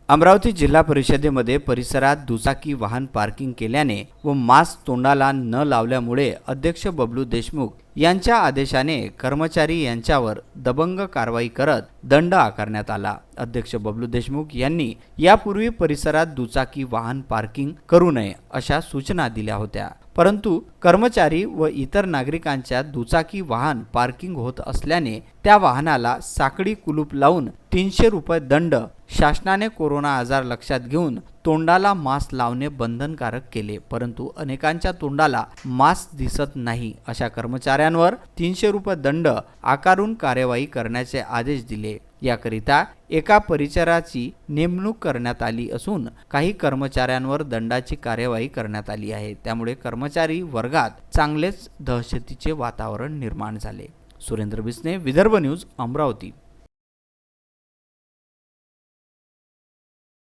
अमरावती जिल्हा परिषदेमध्ये परिसरात दुचाकी वाहन पार्किंग केल्याने व मास्क तोंडाला न लावल्यामुळे अध्यक्ष बबलू देशमुख यांच्या आदेशाने कर्मचारी यांच्यावर दबंग कारवाई करत दंड आकारण्यात आला। अध्यक्ष बबलू देशमुख यांनी यापूर्वी परिसरात दुचाकी वाहन पार्किंग करू नये अशा सूचना दिल्या होत्या, परंतु कर्मचारी व इतर नागरिकांच्या दुचाकी वाहन पार्किंग होत असल्याने त्या वाहनाला साखळी कुलूप लावून 300 रुपये दंड शासनाने कोरोना आजार लक्षात घेऊन तोंडाला मास्क लावणे बंधनकारक केले, परंतु अनेकांच्या तोंडाला मास्क दिसत नाही अशा कर्मचाऱ्यांवर 300 रुपये दंड आकारून कार्यवाही करण्याचे आदेश दिले। याकरिता एका परिचाराची नेमणूक करण्यात आली असून काही कर्मचाऱ्यांवर दंडाची कार्यवाही करण्यात आली आहे। त्यामुळे कर्मचारी वर्गात चांगलेच दहशतीचे वातावरण निर्माण झाले। सुरेंद्र बिसने, विदर्भ न्यूज, अमरावती।